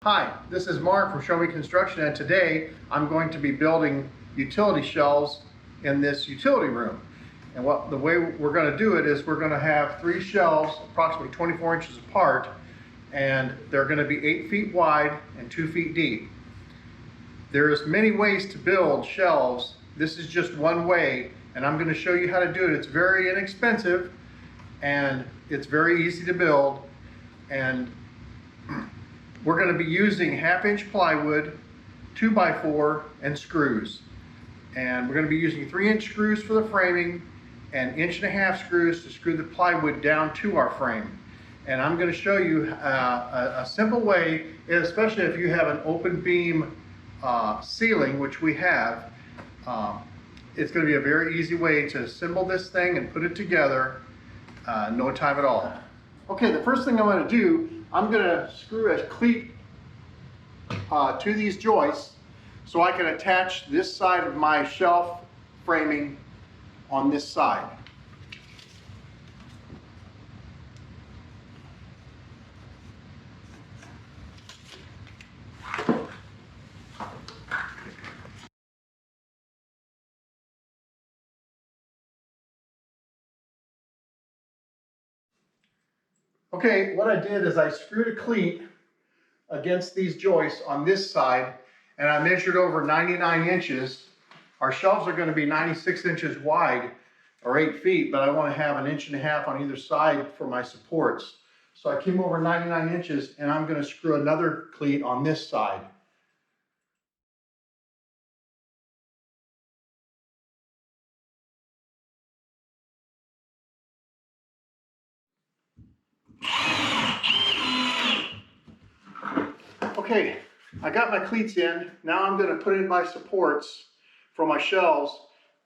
Hi, this is Mark from Show Me Construction, and today I'm going to be building utility shelves in this utility room. And the way we're going to do it is we're going to have 3 shelves approximately 24 inches apart, and they're going to be 8 feet wide and 2 feet deep. There's many ways to build shelves. This is just one way, and I'm going to show you how to do it. It's very inexpensive and it's very easy to build, and we're going to be using 1/2-inch plywood, 2x4, and screws. And we're going to be using 3-inch screws for the framing and 1.5-inch screws to screw the plywood down to our frame. And I'm going to show you a simple way, especially if you have an open beam ceiling, which we have. It's going to be a very easy way to assemble this thing and put it together, no time at all. Okay, the first thing I'm going to do, I'm going to screw a cleat to these joists so I can attach this side of my shelf framing on this side. Okay, what I did is I screwed a cleat against these joists on this side, and I measured over 99 inches. Our shelves are going to be 96 inches wide, or 8 feet, but I want to have 1.5 inches on either side for my supports. So I came over 99 inches, and I'm going to screw another cleat on this side. Okay, I got my cleats in. Now I'm going to put in my supports for my shelves.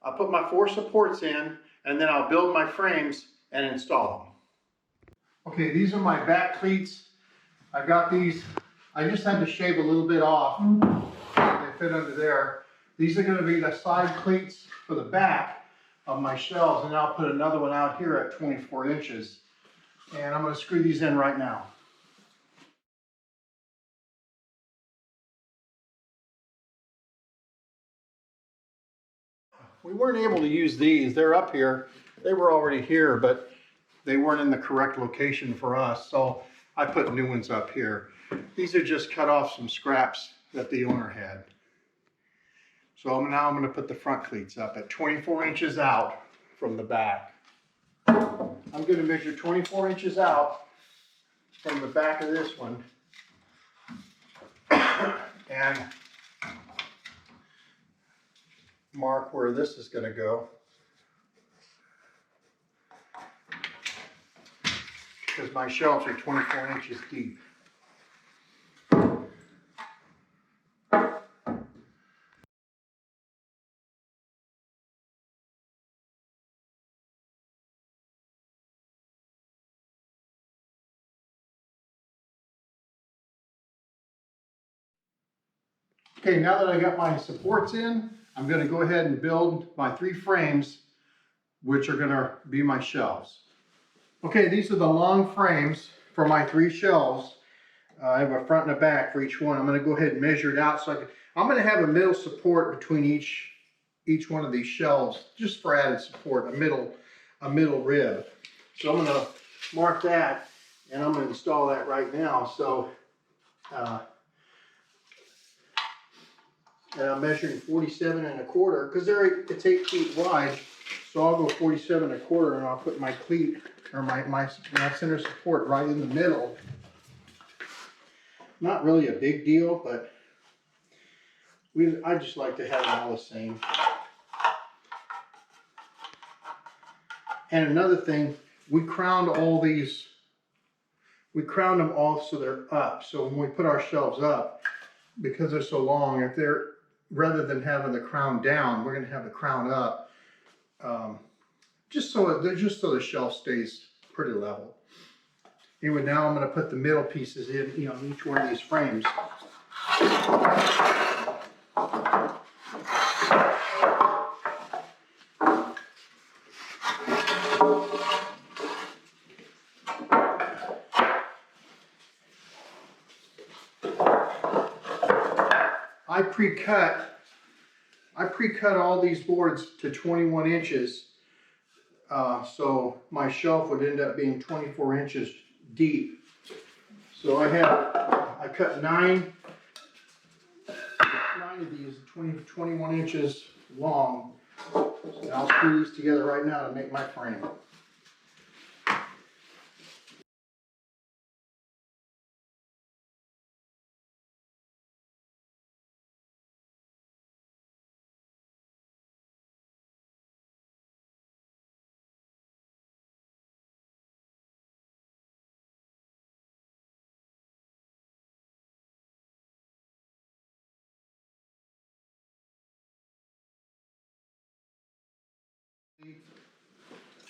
I'll put my 4 supports in, and then I'll build my frames and install them. Okay, these are my back cleats. I got these. I just had to shave a little bit off. They fit under there. These are going to be the side cleats for the back of my shelves, and I'll put another one out here at 24 inches. And I'm going to screw these in right now. We weren't able to use these. They're up here. They were already here, but they weren't in the correct location for us, so I put new ones up here. These are just cut off some scraps that the owner had. So now I'm going to put the front cleats up at 24 inches out from the back. I'm going to measure 24 inches out from the back of this one and mark where this is going to go, because my shelves are 24 inches deep. Okay, now that I got my supports in, I'm going to go ahead and build my 3 frames, which are going to be my shelves. Okay, these are the long frames for my 3 shelves. I have a front and a back for each one. I'm going to go ahead and measure it out. I'm going to have a middle support between each one of these shelves, just for added support, a middle rib. So I'm going to mark that, and I'm going to install that right now. So and I'm measuring 47 1/4 because it's 8 feet wide. So I'll go 47 1/4, and I'll put my cleat or my center support right in the middle. Not really a big deal, but I just like to have them all the same. And another thing, we crowned them all so they're up. So when we put our shelves up, because they're so long, rather than having the crown down, we're going to have the crown up, just so the shelf stays pretty level. Anyway, now I'm going to put the middle pieces in, each one of these frames. I pre-cut all these boards to 21 inches. So my shelf would end up being 24 inches deep. So I cut nine of these 21 inches long. And I'll screw these together right now to make my frame.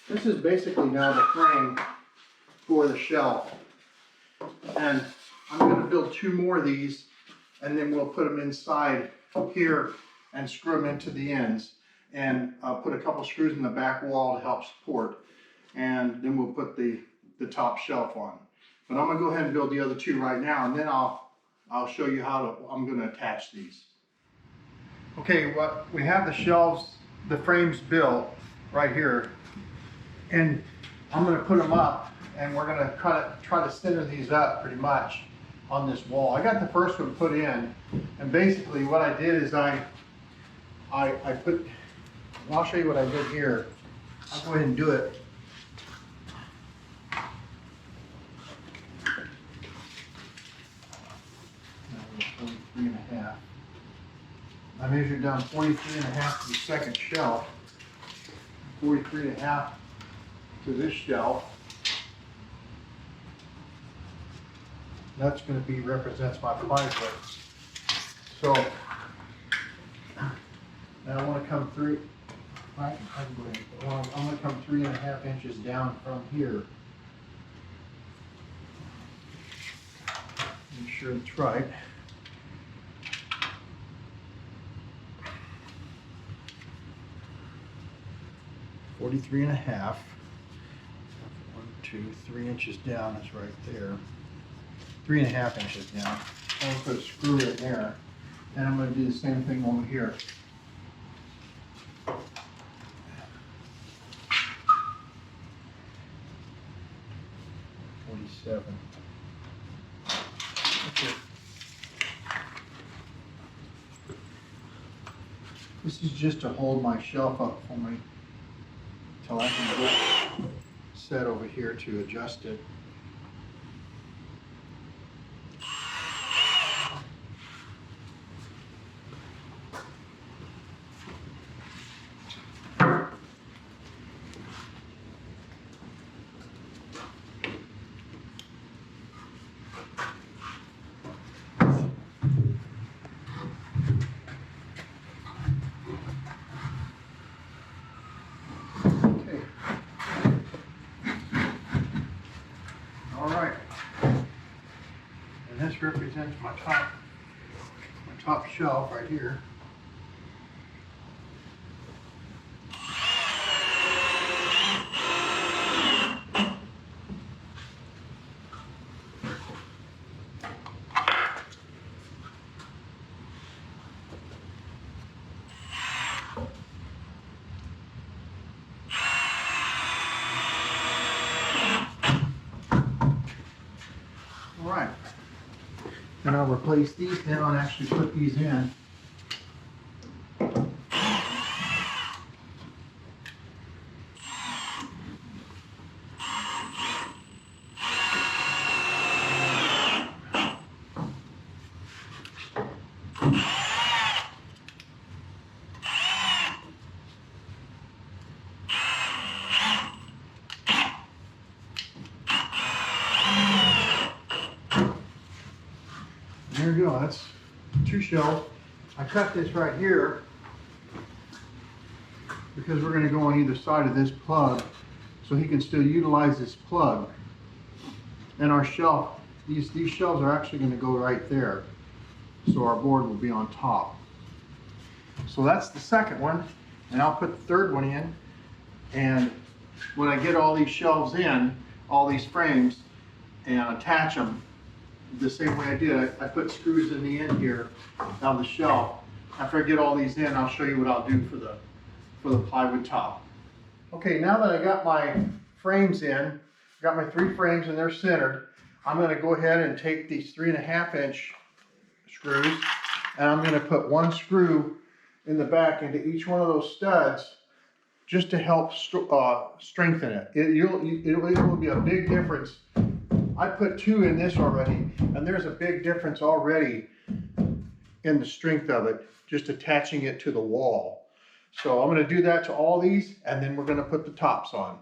This is basically now the frame for the shelf. And I'm going to build 2 more of these, and then we'll put them inside here and screw them into the ends. And put a couple screws in the back wall to help support. And then we'll put the top shelf on. But I'm going to go ahead and build the other 2 right now, and then I'll show you how I'm going to attach these. Okay, we have the shelves, the frames built right here. And I'm going to put them up, and we're going to try to center these up pretty much on this wall. I got the first one put in, and basically what I did is I put, and I'll show you what I did here. I'll go ahead and do it. Now, 43.5. I measured down 43.5 to the second shelf, 43.5 to this shelf. That's going to represents my plywood. So now I want to come through. I'm going to come 3.5 inches down from here. Make sure it's right. $43.5. 1, 2, 3 inches down is right there. 3.5 inches down. I'm going to put a screw in there, and I'm going to do the same thing over here. 47. Okay. This is just to hold my shelf up for me until I can get set over here to adjust it. This represents my top shelf right here. All right. And I'll replace these, then I'll actually put these in. There you go, that's 2 shelves. I cut this right here because we're going to go on either side of this plug so he can still utilize this plug. And our shelf, these shelves are actually going to go right there. So our board will be on top. So that's the second one, and I'll put the third one in. And when I get all these shelves in, all these frames, and attach them, the same way I did. I put screws in the end here on the shelf. After I get all these in, I'll show you what I'll do for the plywood top. Okay, now that I got my frames in, got my 3 frames and they're centered, I'm going to go ahead and take these 3.5 inch screws, and I'm going to put 1 screw in the back into each one of those studs just to help strengthen it. It will be a big difference. I put 2 in this already, and there's a big difference already in the strength of it, just attaching it to the wall. So I'm going to do that to all these, and then we're going to put the tops on.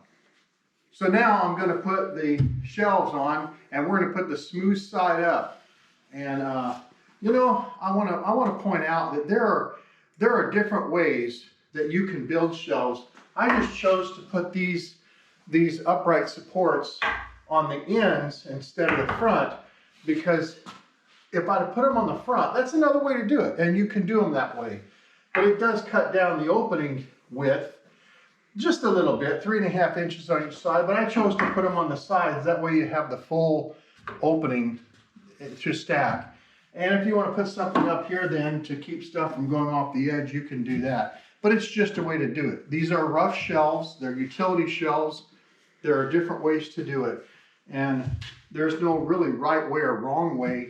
So now I'm going to put the shelves on, and we're going to put the smooth side up. And you know, I want to point out that there are different ways that you can build shelves. I just chose to put these upright supports on the ends instead of the front, because if I'd have put them on the front, that's another way to do it, and you can do them that way. But it does cut down the opening width just a little bit, 3.5 inches on each side, but I chose to put them on the sides. That way you have the full opening to stack. And if you want to put something up here then to keep stuff from going off the edge, you can do that. But it's just a way to do it. These are rough shelves, they're utility shelves. There are different ways to do it. And there's no really right way or wrong way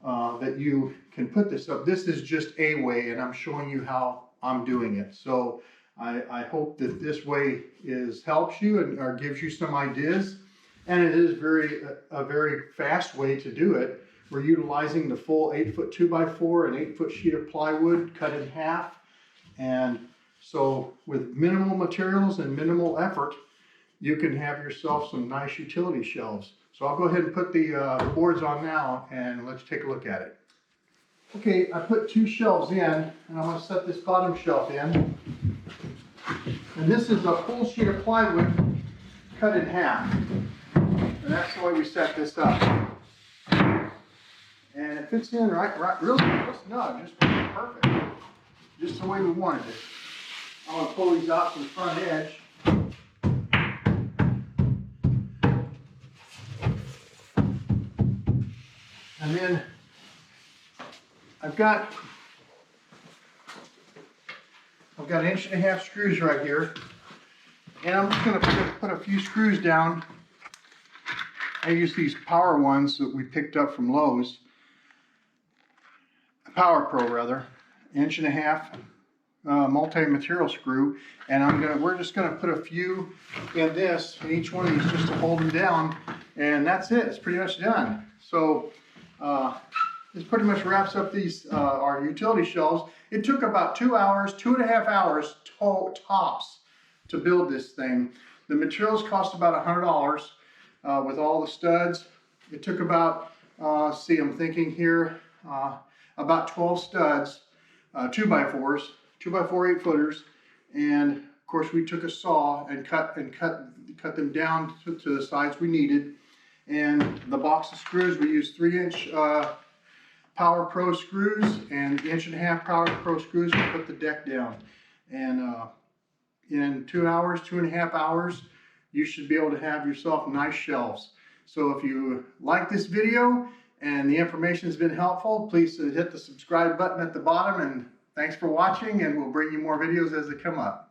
that you can put this up. This is just a way, and I'm showing you how I'm doing it. So I hope that this way helps you and or gives you some ideas. And it is a very fast way to do it. We're utilizing the full 8-foot 2x4 and 8-foot sheet of plywood cut in half. And so with minimal materials and minimal effort, you can have yourself some nice utility shelves. So I'll go ahead and put the boards on now, and let's take a look at it. Okay, I put 2 shelves in, and I'm going to set this bottom shelf in. And this is a full sheet of plywood cut in half. And that's the way we set this up. And it fits in right really snug, just perfect. Just the way we wanted it. I'm going to pull these out to the front edge. And then I've got 1.5 inch screws right here, and I'm just going to put a few screws down. I use these power ones that we picked up from Lowe's, Power Pro rather, 1.5 inch multi-material screw, and we're just going to put a few in this, in each one of these, just to hold them down, and that's it. It's pretty much done. So this pretty much wraps up these our utility shelves. It took about 2 hours, 2.5 hours tops to build this thing. The materials cost about $100 with all the studs. It took about, see, I'm thinking here, about 12 studs, 2x4s, 2x4 8-footers, and of course we took a saw and cut them down to the size we needed. And the box of screws, we used 3-inch Power Pro screws and 1.5 inch Power Pro screws to put the deck down. And in 2 hours, 2.5 hours, you should be able to have yourself nice shelves. So if you like this video and the information has been helpful, please hit the subscribe button at the bottom, and thanks for watching, and we'll bring you more videos as they come up.